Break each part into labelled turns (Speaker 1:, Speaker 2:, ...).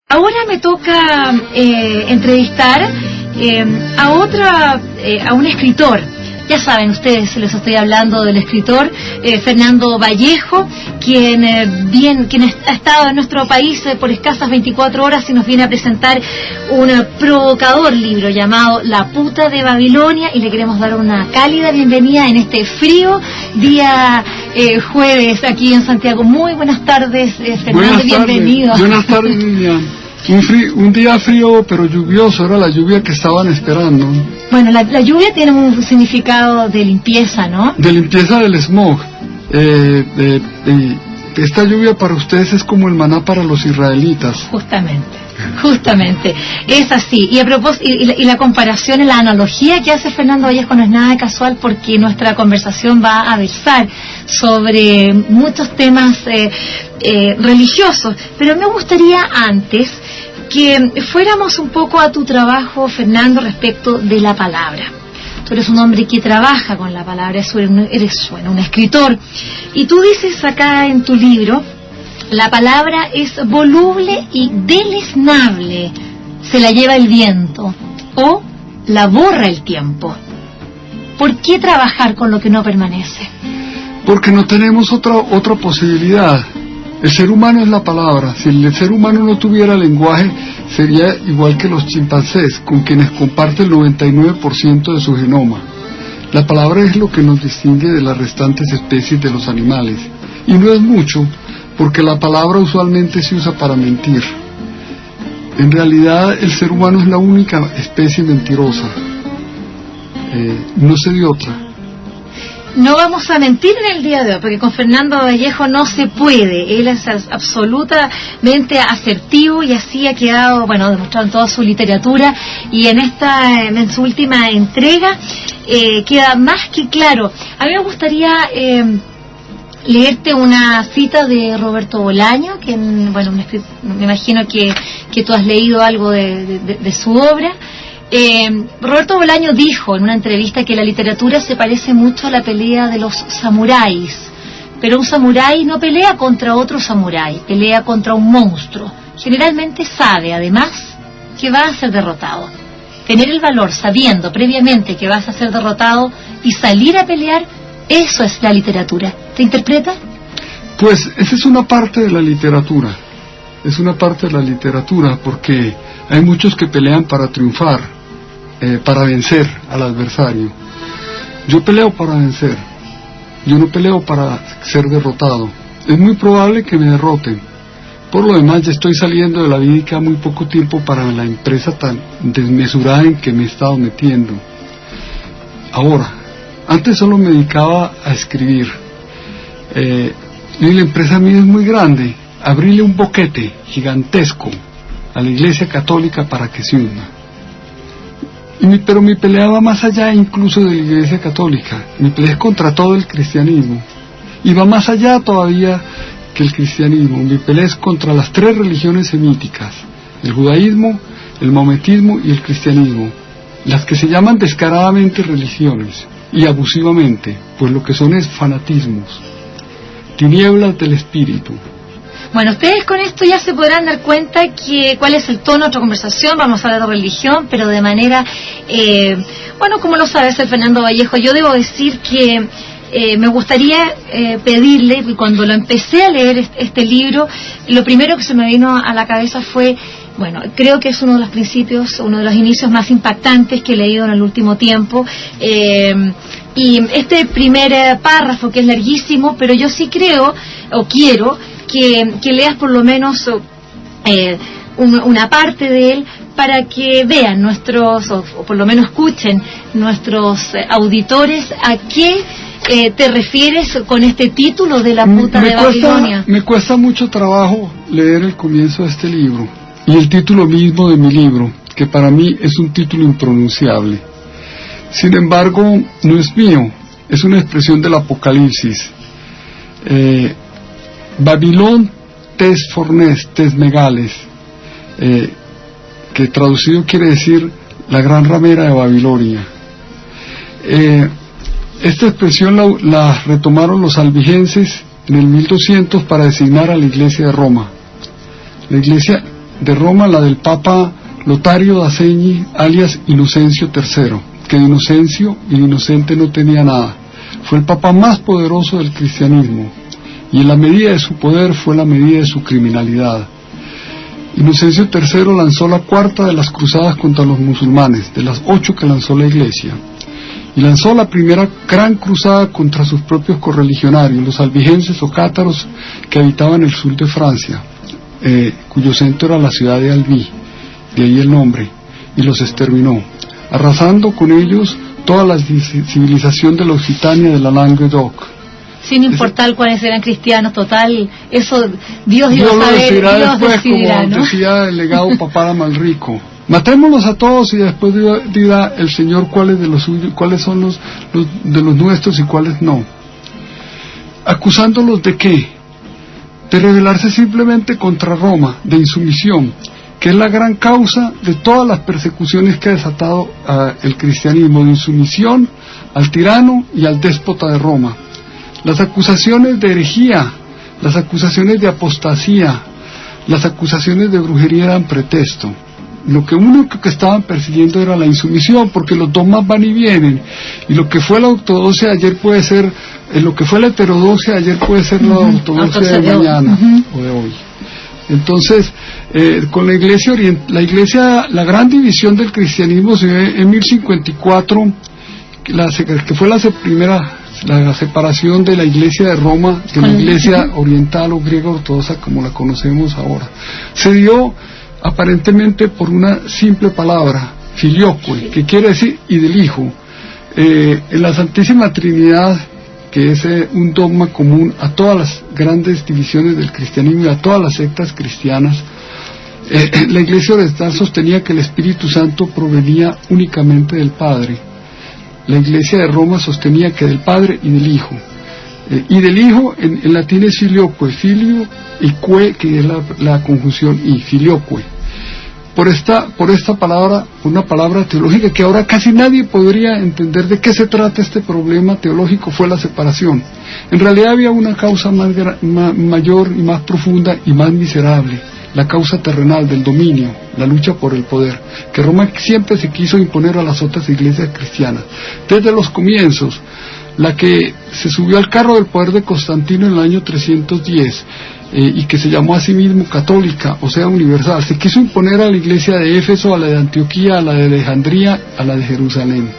Speaker 1: Ahora me toca entrevistar a un escritor. Ya saben ustedes, les estoy hablando del escritor Fernando Vallejo, quien ha estado en nuestro país por escasas 24 horas y nos viene a presentar un provocador libro llamado La puta de Babilonia, y le queremos dar una cálida bienvenida en este frío día jueves aquí en Santiago. Muy buenas tardes, Fernando, bienvenido.
Speaker 2: Buenas tardes, Lilian. Un día frío pero lluvioso, era la lluvia que estaban esperando.
Speaker 1: Bueno, la lluvia tiene un significado de limpieza, ¿no?
Speaker 2: De limpieza del smog. Esta lluvia para ustedes es como el maná para los israelitas. Justamente, es así. Y a propósito, y la comparación, la analogía que hace Fernando Vallejo no es nada casual, porque nuestra conversación va a versar sobre muchos temas religiosos. Pero me gustaría antes que fuéramos un poco a tu trabajo, Fernando, respecto de la palabra. Tú eres un hombre que trabaja con la palabra, eres un escritor. Y tú dices acá en tu libro: la palabra es voluble y deleznable, se la lleva el viento o la borra el tiempo. ¿Por qué trabajar con lo que no permanece? Porque no tenemos otra posibilidad. El ser humano es la palabra. Si el ser humano no tuviera lenguaje, sería igual que los chimpancés, con quienes comparte el 99% de su genoma. La palabra es lo que nos distingue de las restantes especies de los animales. Y no es mucho, porque la palabra usualmente se usa para mentir. En realidad, el ser humano es la única especie mentirosa. No sé de otra.
Speaker 1: No vamos a mentir en el día de hoy, porque con Fernando Vallejo no se puede. Él es absolutamente asertivo y así ha quedado, demostrado en toda su literatura, y en su última entrega queda más que claro. A mí me gustaría leerte una cita de Roberto Bolaño, que me imagino que tú has leído algo de su obra. Roberto Bolaño dijo en una entrevista que la literatura se parece mucho a la pelea de los samuráis, pero un samurái no pelea contra otro samurái, pelea contra un monstruo. Generalmente sabe, además, que va a ser derrotado. Tener el valor, sabiendo previamente que vas a ser derrotado y salir a pelear, eso es la literatura. ¿Te interpreta?
Speaker 2: Pues esa es una parte de la literatura. Es una parte de la literatura, porque hay muchos que pelean para triunfar, para vencer al adversario. Yo peleo para vencer. Yo no peleo para ser derrotado. Es muy probable que me derroten. Por lo demás, ya estoy saliendo de la vida y queda muy poco tiempo para la empresa tan desmesurada en que me he estado metiendo. Ahora, antes solo me dedicaba a escribir. Y la empresa mía es muy grande. Abrirle un boquete gigantesco a la Iglesia Católica para que se una. Pero mi pelea va más allá incluso de la Iglesia Católica. Mi pelea es contra todo el cristianismo. Y va más allá todavía que el cristianismo. Mi pelea es contra las 3 religiones semíticas: el judaísmo, el maometismo y el cristianismo. Las que se llaman descaradamente religiones, y abusivamente, pues lo que son es fanatismos, tinieblas del espíritu.
Speaker 1: Bueno, ustedes con esto ya se podrán dar cuenta cuál es el tono de nuestra conversación. Vamos a hablar de religión, pero de manera, como lo sabes, el Fernando Vallejo. Yo debo decir que me gustaría pedirle, y cuando lo empecé a leer este libro, lo primero que se me vino a la cabeza fue, creo que es uno de los principios, uno de los inicios más impactantes que he leído en el último tiempo. Y este primer párrafo, que es larguísimo, pero yo sí creo, o quiero, que leas por lo menos una parte de él, para que vean o por lo menos escuchen nuestros auditores a qué te refieres con este título de La puta de Babilonia.
Speaker 2: Me cuesta mucho trabajo leer el comienzo de este libro y el título mismo de mi libro, que para mí es un título impronunciable. Sin embargo, no es mío, es una expresión del Apocalipsis. Babilón tes fornes tes megales, que traducido quiere decir la gran ramera de Babilonia. Esta expresión la retomaron los albigenses en el 1200 para designar a la iglesia de Roma. La iglesia de Roma, la del Papa Lotario da Segni, alias Inocencio III, que de Inocencio y de inocente no tenía nada. Fue el papa más poderoso del cristianismo, y en la medida de su poder fue la medida de su criminalidad. Inocencio III lanzó la cuarta de las cruzadas contra los musulmanes, de las 8 que lanzó la Iglesia, y lanzó la primera gran cruzada contra sus propios correligionarios, los albigenses o cátaros que habitaban el sur de Francia, cuyo centro era la ciudad de Albi, de ahí el nombre, y los exterminó, arrasando con ellos toda la civilización de la Occitania de la Languedoc.
Speaker 1: Sin importar cuáles eran cristianos, total, eso Dios lo
Speaker 2: decidirá después, como decía el legado papá Malrico. Matémoslos a todos y después dirá el Señor cuáles de los suyos, cuáles son los de los nuestros y cuáles no. ¿Acusándolos de qué? De rebelarse simplemente contra Roma, de insumisión, que es la gran causa de todas las persecuciones que ha desatado el cristianismo, de insumisión al tirano y al déspota de Roma. Las acusaciones de herejía, las acusaciones de apostasía, las acusaciones de brujería eran pretexto. Lo único que estaban persiguiendo era la insumisión, porque los dogmas van y vienen, y lo que fue la ortodoxia ayer puede ser, lo que fue la heterodoxia ayer puede ser la ortodoxia de mañana o de hoy. Entonces, con la Iglesia, la gran división del cristianismo se ve en 1054, que fue la separación de la Iglesia de Roma de la Iglesia oriental o griega ortodoxa como la conocemos ahora. Se dio aparentemente por una simple palabra, filioque, que quiere decir y del Hijo. En la Santísima Trinidad, que es un dogma común a todas las grandes divisiones del cristianismo y a todas las sectas cristianas, la Iglesia oriental sostenía que el Espíritu Santo provenía únicamente del Padre. La Iglesia de Roma sostenía que del Padre y del Hijo. Y del Hijo en latín es filioque, filio y que, que es la conjunción y, filioque. Por esta palabra, una palabra teológica que ahora casi nadie podría entender de qué se trata este problema teológico, fue la separación. En realidad había una causa mayor y más profunda y más miserable, la causa terrenal del dominio, la lucha por el poder, que Roma siempre se quiso imponer a las otras iglesias cristianas. Desde los comienzos, la que se subió al carro del poder de Constantino en el año 310, y que se llamó a sí mismo católica, o sea universal, se quiso imponer a la iglesia de Éfeso, a la de Antioquía, a la de Alejandría, a la de Jerusalén.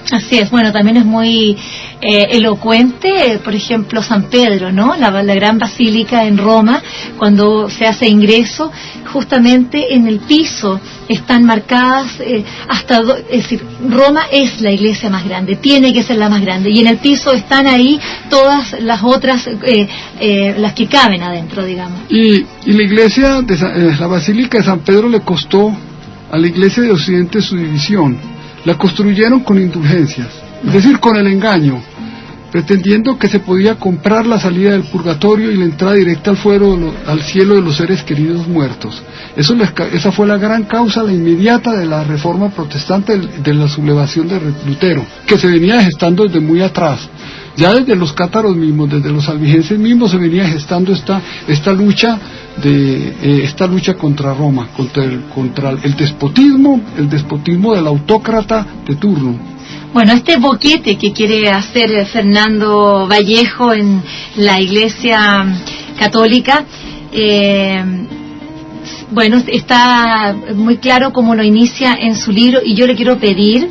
Speaker 1: Así es, bueno, también es muy elocuente, por ejemplo, San Pedro, ¿no? La gran basílica en Roma, cuando se hace ingreso, justamente en el piso están marcadas es decir, Roma es la iglesia más grande, tiene que ser la más grande, y en el piso están ahí todas las otras, las que caben adentro, digamos.
Speaker 2: Y la iglesia, la basílica de San Pedro le costó a la iglesia de Occidente su división. La construyeron con indulgencias, es decir, con el engaño, pretendiendo que se podía comprar la salida del purgatorio y la entrada directa al cielo de los seres queridos muertos. Esa fue la gran causa, la inmediata de la reforma protestante, de la sublevación de Lutero, que se venía gestando desde muy atrás. Ya desde los cátaros mismos, desde los albigenses mismos se venía gestando esta lucha contra Roma, contra el despotismo del autócrata de turno.
Speaker 1: Bueno, este boquete que quiere hacer Fernando Vallejo en la Iglesia Católica, bueno, está muy claro cómo lo inicia en su libro, y yo le quiero pedir,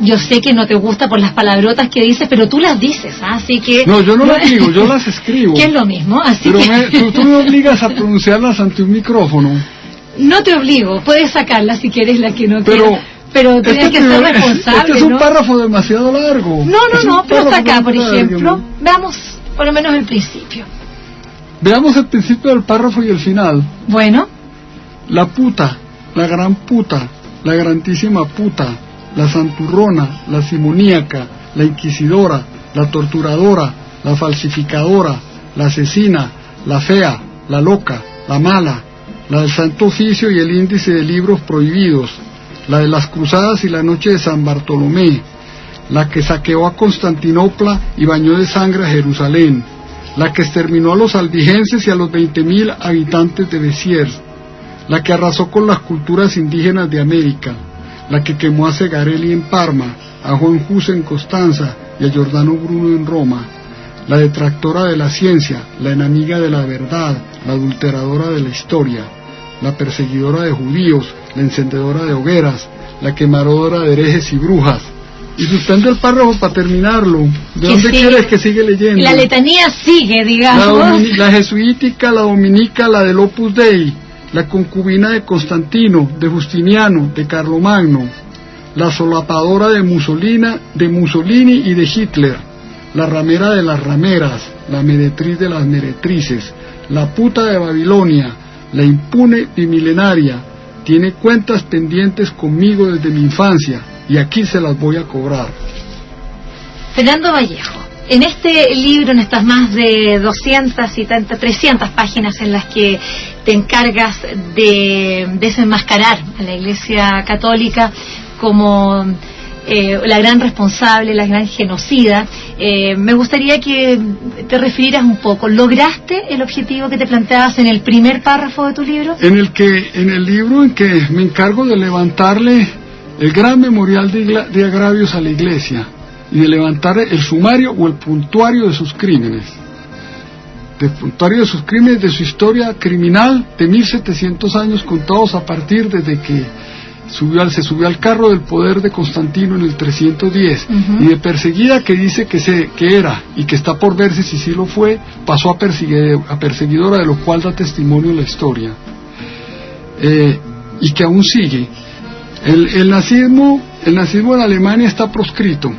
Speaker 1: yo sé que no te gusta por las palabrotas que dices, pero tú las dices, así que...
Speaker 2: No, yo no las digo, yo las escribo.
Speaker 1: Que es lo mismo, así
Speaker 2: pero
Speaker 1: que...
Speaker 2: tú me obligas a pronunciarlas ante un micrófono.
Speaker 1: No te obligo, puedes sacarlas si quieres, la que no quieras. Pero tienes que ser responsable,
Speaker 2: Este es un párrafo demasiado largo.
Speaker 1: No, pero hasta acá, por ejemplo, veamos por lo menos el principio.
Speaker 2: Veamos el principio del párrafo y el final.
Speaker 1: Bueno.
Speaker 2: La puta, la gran puta, la grandísima puta, la santurrona, la simoníaca, la inquisidora, la torturadora, la falsificadora, la asesina, la fea, la loca, la mala, la del Santo Oficio y el índice de libros prohibidos, la de las cruzadas y la noche de San Bartolomé, la que saqueó a Constantinopla y bañó de sangre a Jerusalén, la que exterminó a los albigenses y a los 20.000 habitantes de Béziers, la que arrasó con las culturas indígenas de América, la que quemó a Segarelli en Parma, a Juan Hus en Constanza y a Giordano Bruno en Roma, la detractora de la ciencia, la enemiga de la verdad, la adulteradora de la historia, la perseguidora de judíos, la encendedora de hogueras, la quemadora de herejes y brujas. Y suspende el párrafo para terminarlo. ¿De dónde quieres que sigue leyendo?
Speaker 1: La letanía sigue, digamos.
Speaker 2: La jesuítica, la dominica, la del Opus Dei, la concubina de Constantino, de Justiniano, de Carlomagno, la solapadora de Mussolini y de Hitler, la ramera de las rameras, la meretriz de las meretrices, la puta de Babilonia, la impune bimilenaria, tiene cuentas pendientes conmigo desde mi infancia, y aquí se las voy a cobrar.
Speaker 1: Fernando Vallejo, en este libro, en estas más de 300 páginas en las que te encargas de desenmascarar a la Iglesia Católica como la gran responsable, la gran genocida, me gustaría que te refirieras un poco. ¿Lograste el objetivo que te planteabas en el primer párrafo de tu libro?
Speaker 2: En el libro en que me encargo de levantarle el gran memorial de agravios a la Iglesia y de levantar el sumario o el puntuario de sus crímenes. El puntuario de sus crímenes, de su historia criminal de 1700 años contados a partir desde que se subió al carro del poder de Constantino en el 310, y de perseguida que dice que era y que está por verse si sí lo fue, pasó a perseguidora, de lo cual da testimonio la historia, y que aún sigue. El nazismo en Alemania está proscrito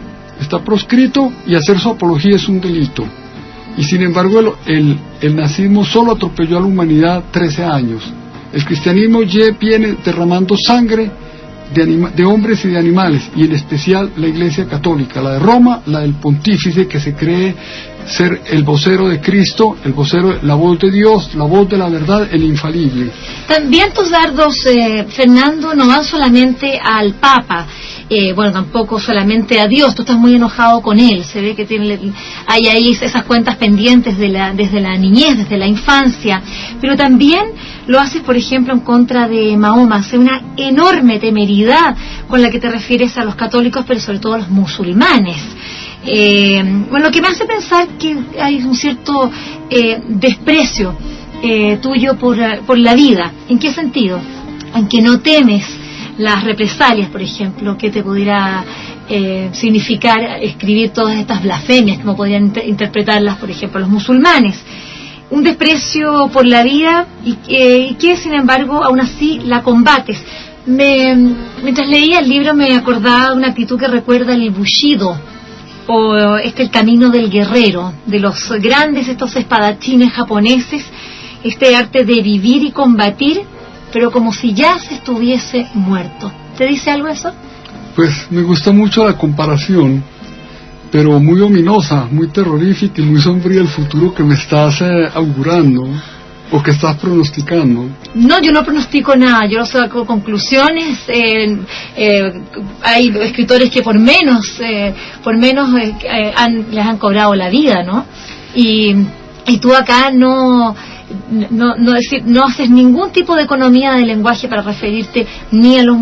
Speaker 2: y hacer su apología es un delito, y sin embargo el nazismo solo atropelló a la humanidad 13 años. El cristianismo viene derramando sangre de hombres y de animales, y en especial la Iglesia Católica, la de Roma, la del pontífice que se cree ser el vocero de Cristo, la voz de Dios, la voz de la verdad, el infalible.
Speaker 1: También tus dardos, Fernando, no van solamente al Papa, tampoco solamente a Dios. Tú estás muy enojado con él, se ve que hay ahí esas cuentas pendientes desde la niñez, desde la infancia, pero también lo haces, por ejemplo, en contra de Mahoma. Hace una enorme temeridad con la que te refieres a los católicos, pero sobre todo a los musulmanes. Lo que me hace pensar que hay un cierto desprecio tuyo por la vida. ¿En qué sentido? En que no temes las represalias, por ejemplo, que te pudiera significar escribir todas estas blasfemias, como podrían interpretarlas, por ejemplo, los musulmanes. Un desprecio por la vida y que, sin embargo, aún así la combates. Mientras leía el libro me acordaba de una actitud que recuerda el Bushido, o el camino del guerrero, de los grandes estos espadachines japoneses, este arte de vivir y combatir, pero como si ya se estuviese muerto. ¿Te dice algo eso?
Speaker 2: Pues me gusta mucho la comparación, pero muy ominosa, muy terrorífica y muy sombría el futuro que me estás augurando, o que estás pronosticando.
Speaker 1: No, yo no pronostico nada, yo saco conclusiones. Hay escritores que por menos les han cobrado la vida, ¿no? Y tú acá no haces ningún tipo de economía de lenguaje para referirte ni a los...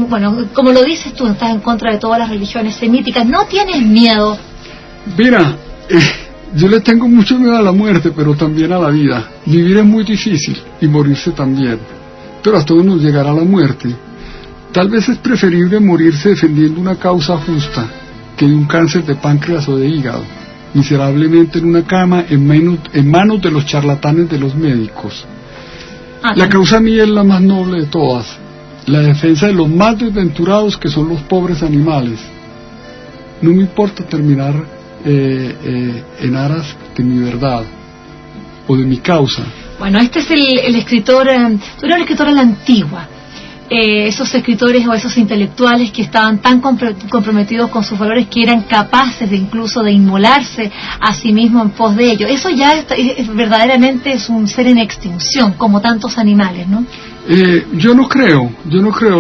Speaker 1: como lo dices tú, estás en contra de todas las religiones semíticas, no tienes miedo.
Speaker 2: Mira, yo le tengo mucho miedo a la muerte, pero también a la vida. Vivir es muy difícil y morirse también, pero a todos nos llegará la muerte. Tal vez es preferible morirse defendiendo una causa justa que de un cáncer de páncreas o de hígado, miserablemente en una cama en manos de los charlatanes de los médicos. La causa mía es la más noble de todas, la defensa de los más desventurados, que son los pobres animales. No me importa terminar en aras de mi verdad o de mi causa.
Speaker 1: Bueno, este es el escritor, tú eres un escritor a la antigua, esos escritores o esos intelectuales que estaban tan comprometidos con sus valores que eran capaces de incluso de inmolarse a sí mismos en pos de ello. Eso ya verdaderamente es un ser en extinción, como tantos animales, ¿no?
Speaker 2: Yo no creo.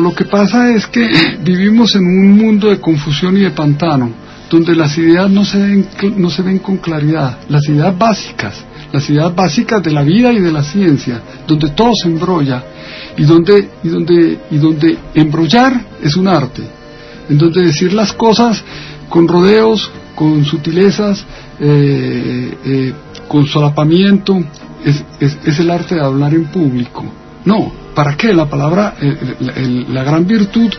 Speaker 2: Lo que pasa es que vivimos en un mundo de confusión y de pantano, donde las ideas no se ven con claridad, las ideas básicas de la vida y de la ciencia, donde todo se embrolla. y donde embrollar es un arte, en donde decir las cosas con rodeos, con sutilezas, con solapamiento, es el arte de hablar en público. No, ¿para qué? La palabra, la gran virtud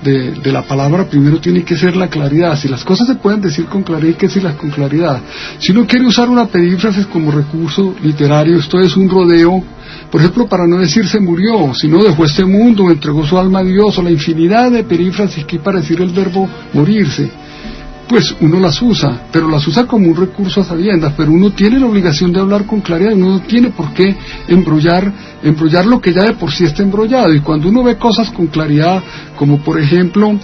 Speaker 2: de la palabra primero tiene que ser la claridad. Si las cosas se pueden decir con claridad, hay que decirlas con claridad. Si uno quiere usar una perífrasis como recurso literario, esto es un rodeo, por ejemplo, para no decir se murió, sino dejó este mundo, entregó su alma a Dios, o la infinidad de perífrasis que hay para decir el verbo morirse, pues uno las usa, pero las usa como un recurso a sabiendas, pero uno tiene la obligación de hablar con claridad, uno no tiene por qué embrollar lo que ya de por sí está embrollado. Y cuando uno ve cosas con claridad, como por ejemplo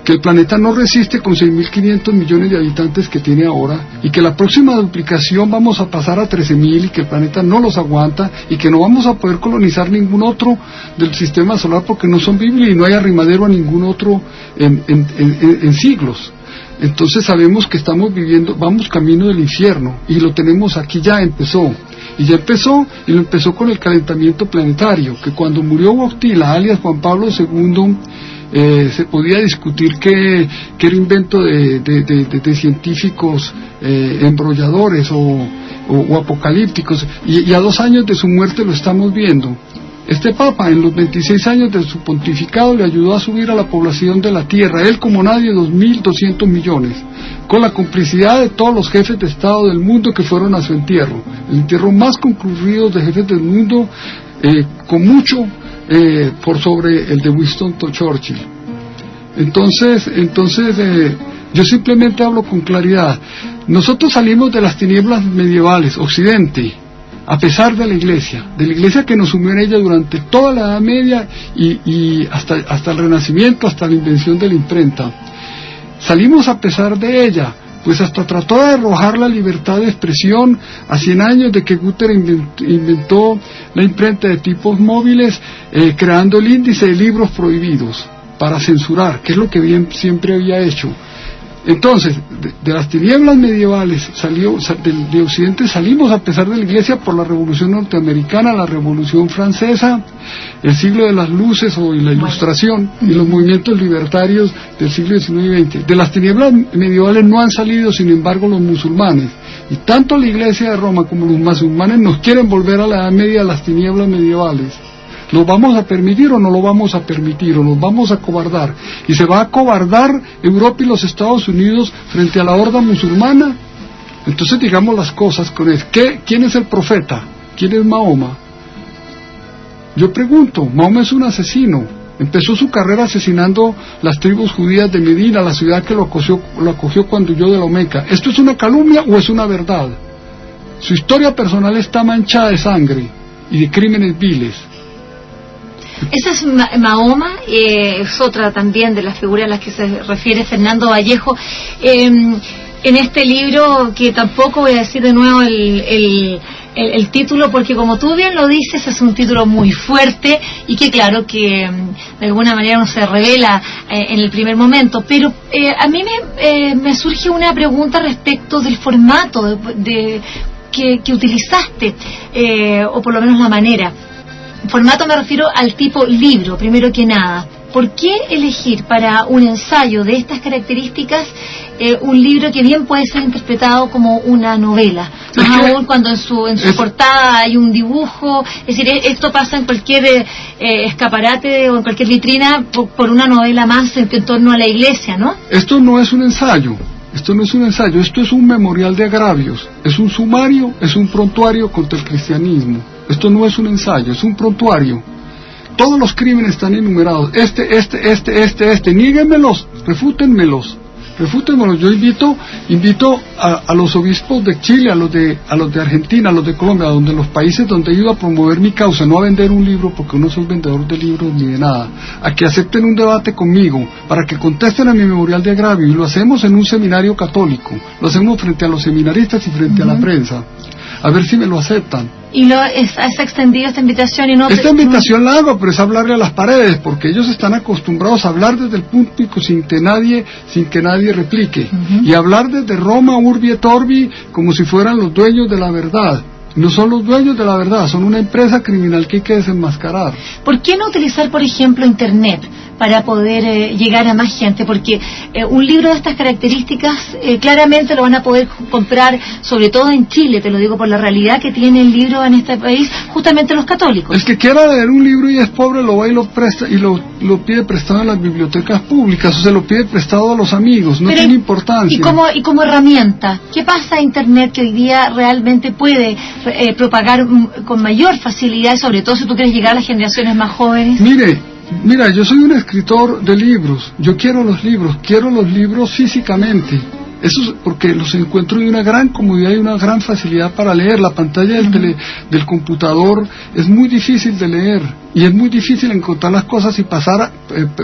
Speaker 2: que el planeta no resiste con 6.500 millones de habitantes que tiene ahora, y que la próxima duplicación vamos a pasar a 13.000, y que el planeta no los aguanta, y que no vamos a poder colonizar ningún otro del sistema solar porque no son vivibles, y no hay arrimadero a ningún otro en siglos. Entonces sabemos que vamos camino del infierno, y lo tenemos aquí, ya empezó, y lo empezó con el calentamiento planetario, que cuando murió Wojtyla, alias Juan Pablo II, se podía discutir que era invento de científicos embrolladores o apocalípticos, y a 2 años de su muerte lo estamos viendo. Este Papa, en los 26 años de su pontificado, le ayudó a subir a la población de la Tierra, él como nadie, 2.200 millones, con la complicidad de todos los jefes de Estado del mundo que fueron a su entierro, el entierro más concurrido de jefes del mundo, con mucho por sobre el de Winston Churchill. Entonces yo simplemente hablo con claridad. Nosotros salimos de las tinieblas medievales, Occidente, a pesar de la iglesia que nos sumió en ella durante toda la Edad Media y hasta el Renacimiento, hasta la invención de la imprenta. Salimos a pesar de ella, pues hasta trató de arrojar la libertad de expresión a 100 años de que Gutenberg inventó la imprenta de tipos móviles, creando el índice de libros prohibidos para censurar, que es lo que siempre había hecho. Entonces, de las tinieblas medievales de Occidente salimos a pesar de la Iglesia por la Revolución Norteamericana, la Revolución Francesa, el siglo de las luces o la Ilustración y los movimientos libertarios del siglo XIX y XX. De las tinieblas medievales no han salido, sin embargo, los musulmanes. Y tanto la Iglesia de Roma como los musulmanes nos quieren volver a la Edad Media, a las tinieblas medievales. ¿Lo vamos a permitir o no lo vamos a permitir? ¿O nos vamos a acobardar? ¿Y se va a acobardar Europa y los Estados Unidos frente a la horda musulmana? Entonces digamos las cosas con eso. ¿Quién es el profeta? ¿Quién es Mahoma? Yo pregunto, Mahoma es un asesino. Empezó su carrera asesinando las tribus judías de Medina, la ciudad que lo acogió cuando huyó de la Meca. ¿Esto es una calumnia o es una verdad? Su historia personal está manchada de sangre y de crímenes viles.
Speaker 1: Esa es Mahoma, es otra también de las figuras a las que se refiere Fernando Vallejo. En este libro, que tampoco voy a decir de nuevo el título, porque como tú bien lo dices, es un título muy fuerte y que claro que de alguna manera no se revela en el primer momento, pero a mí me surge una pregunta respecto del formato que utilizaste, o por lo menos la manera. Formato me refiero al tipo libro, primero que nada. ¿Por qué elegir para un ensayo de estas características un libro que bien puede ser interpretado como una novela? Más aún cuando en su portada hay un dibujo. Es decir, esto pasa en cualquier escaparate o en cualquier vitrina por una novela más en torno a la iglesia, ¿no?
Speaker 2: Esto no es un ensayo. Esto es un memorial de agravios, es un sumario, es un prontuario contra el cristianismo. Esto no es un ensayo, es un prontuario. Todos los crímenes están enumerados, niéguenmelos, refútenmelos. Yo invito a los obispos de Chile, a los de Argentina, a los de Colombia, donde los países donde he ido a promover mi causa, no a vender un libro, porque no soy vendedor de libros ni de nada, a que acepten un debate conmigo, para que contesten a mi memorial de agravio, y lo hacemos en un seminario católico, lo hacemos frente a los seminaristas y frente a la prensa, a ver si me lo aceptan.
Speaker 1: Y has extendido esta invitación y no...
Speaker 2: Esta invitación la hago, pero es hablarle a las paredes, porque ellos están acostumbrados a hablar desde el púlpito sin que nadie replique, y hablar desde Roma, Urbi et Orbi, como si fueran los dueños de la verdad. No son los dueños de la verdad, son una empresa criminal que hay que desenmascarar.
Speaker 1: ¿Por qué no utilizar, por ejemplo, Internet para poder llegar a más gente? Porque un libro de estas características claramente lo van a poder comprar, sobre todo en Chile, te lo digo por la realidad que tiene el libro en este país, justamente los católicos.
Speaker 2: El que quiera leer un libro y es pobre lo va y lo presta y lo pide prestado en las bibliotecas públicas, o se lo pide prestado a los amigos, no tiene importancia.
Speaker 1: Y como herramienta, ¿qué pasa a Internet que hoy día realmente puede propagar con mayor facilidad, sobre todo si tú quieres llegar a las generaciones más jóvenes?
Speaker 2: Mira, yo soy un escritor de libros, yo quiero los libros físicamente. Eso es porque los encuentro de una gran comodidad y una gran facilidad para leer. La pantalla del computador es muy difícil de leer y es muy difícil encontrar las cosas y pasar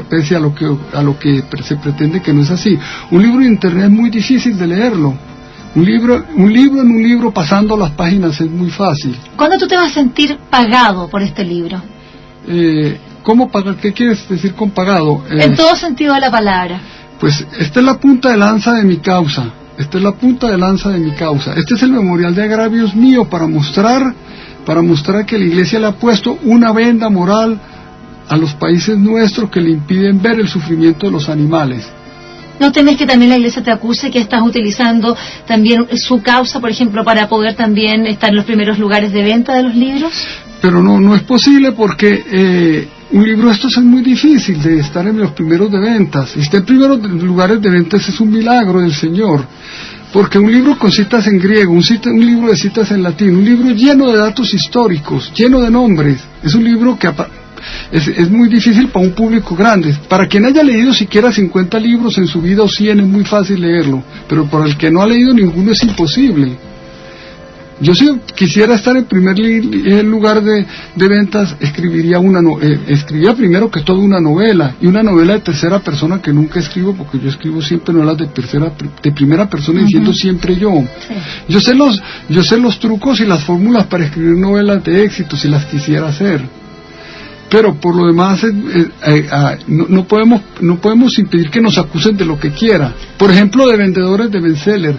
Speaker 2: pese a lo que se pretende que no es así. Un libro de Internet es muy difícil de leerlo. Un libro en un libro pasando las páginas es muy fácil.
Speaker 1: ¿Cuándo tú te vas a sentir pagado por este libro?
Speaker 2: ¿Cómo pagar? ¿Qué quieres decir con pagado?
Speaker 1: En todo sentido de la palabra.
Speaker 2: Pues esta es la punta de lanza de mi causa. Este es el memorial de agravios mío para mostrar que la Iglesia le ha puesto una venda moral a los países nuestros que le impiden ver el sufrimiento de los animales.
Speaker 1: ¿No temes que también la Iglesia te acuse que estás utilizando también su causa, por ejemplo, para poder también estar en los primeros lugares de venta de los libros?
Speaker 2: Pero no es posible porque un libro de estos es muy difícil de estar en los primeros de ventas. Y estar en primeros lugares de ventas es un milagro del Señor. Porque un libro con citas en griego, un libro de citas en latín, un libro lleno de datos históricos, lleno de nombres, es un libro que es muy difícil para un público grande. Para quien haya leído siquiera 50 libros en su vida o 100 es muy fácil leerlo, pero para el que no ha leído ninguno es imposible. Yo si quisiera estar en primer lugar de ventas, escribiría primero que todo una novela, y una novela de tercera persona que nunca escribo, porque yo escribo siempre novelas de primera persona, diciendo siempre yo. Sí. Yo sé los trucos y las fórmulas para escribir novelas de éxito si las quisiera hacer. Pero por lo demás no podemos impedir que nos acusen de lo que quiera. Por ejemplo, de vendedores de bestseller,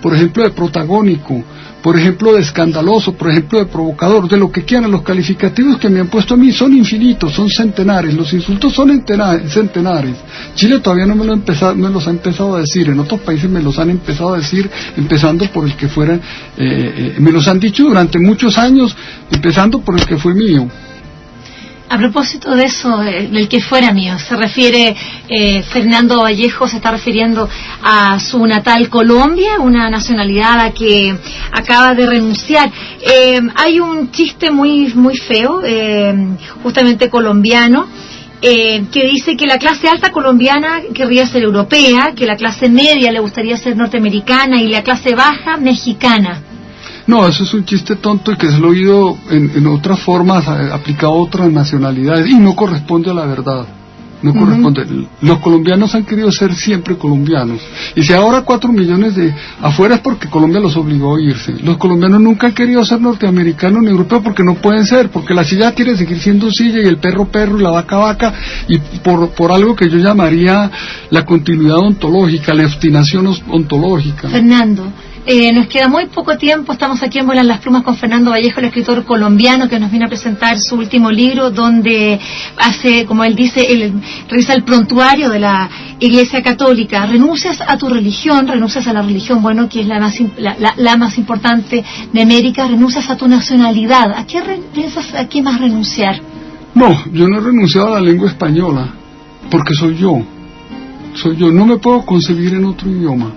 Speaker 2: por ejemplo de protagónico, por ejemplo de escandaloso, por ejemplo de provocador, de lo que quieran. Los calificativos que me han puesto a mí son infinitos, son centenares, los insultos son centenares. Chile todavía no me los ha empezado a decir, en otros países me los han empezado a decir, empezando por el que fuera, me los han dicho durante muchos años, empezando por el que fue mío.
Speaker 1: A propósito de eso, del que fuera mío, se refiere, Fernando Vallejo se está refiriendo a su natal Colombia, una nacionalidad a que acaba de renunciar. Hay un chiste muy feo, justamente colombiano, que dice que la clase alta colombiana querría ser europea, que la clase media le gustaría ser norteamericana y la clase baja mexicana.
Speaker 2: No, eso es un chiste tonto y que se lo he oído en otras formas, aplicado a otras nacionalidades, y no corresponde a la verdad. No corresponde. Los colombianos han querido ser siempre colombianos. Y si ahora 4 millones de afuera es porque Colombia los obligó a irse. Los colombianos nunca han querido ser norteamericanos ni europeos porque no pueden ser, porque la silla quiere seguir siendo silla y el perro y la vaca, y por algo que yo llamaría la continuidad ontológica, la obstinación ontológica.
Speaker 1: Fernando, nos queda muy poco tiempo, estamos aquí en Vuelan las Plumas con Fernando Vallejo, el escritor colombiano que nos viene a presentar su último libro, donde hace, como él dice, revisa el prontuario de la Iglesia Católica. Renuncias a tu religión, renuncias a la religión, bueno, que es la más importante de América, renuncias a tu nacionalidad. ¿A qué más renunciar?
Speaker 2: No, yo no he renunciado a la lengua española, porque soy yo, no me puedo concebir en otro idioma.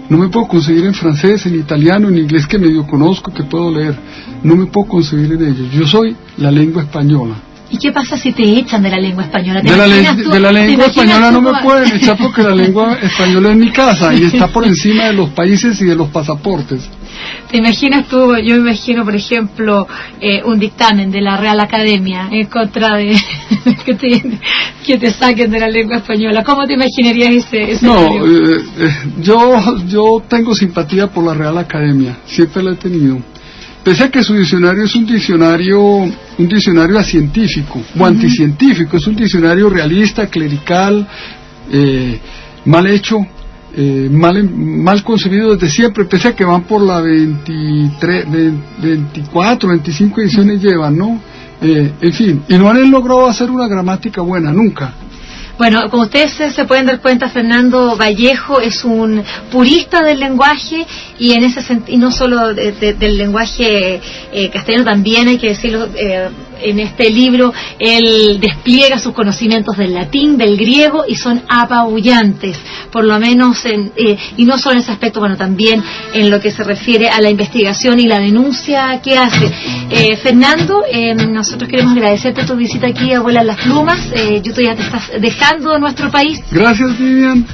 Speaker 2: No me puedo conseguir en francés, en italiano, en inglés que medio conozco, que puedo leer. No me puedo conseguir en ellos. Yo soy la lengua española.
Speaker 1: ¿Y qué pasa si te echan de la lengua española?
Speaker 2: De la lengua española no me pueden echar porque la lengua española es mi casa y está por encima de los países y de los pasaportes.
Speaker 1: ¿Te imaginas tú? Yo me imagino, por ejemplo, un dictamen de la Real Academia en contra de que te saquen de la lengua española. ¿Cómo te imaginarías ese
Speaker 2: No, yo tengo simpatía por la Real Academia, siempre la he tenido. Pese a que su diccionario es un diccionario acientífico o anticientífico, es un diccionario realista, clerical, mal hecho. mal concebido desde siempre, pese a que van por la 24, 25 ediciones llevan, ¿no? En fin, y no han logrado hacer una gramática buena, nunca.
Speaker 1: Bueno, como ustedes se pueden dar cuenta, Fernando Vallejo es un purista del lenguaje y en ese y no solo del lenguaje castellano, también hay que decirlo, en este libro él despliega sus conocimientos del latín, del griego, y son apabullantes, por lo menos y no solo en ese aspecto, bueno, también en lo que se refiere a la investigación y la denuncia que hace. Fernando, nosotros queremos agradecerte tu visita aquí a Vuelan las Plumas. Ya te estás dejando de nuestro país.
Speaker 2: Gracias, Vivian.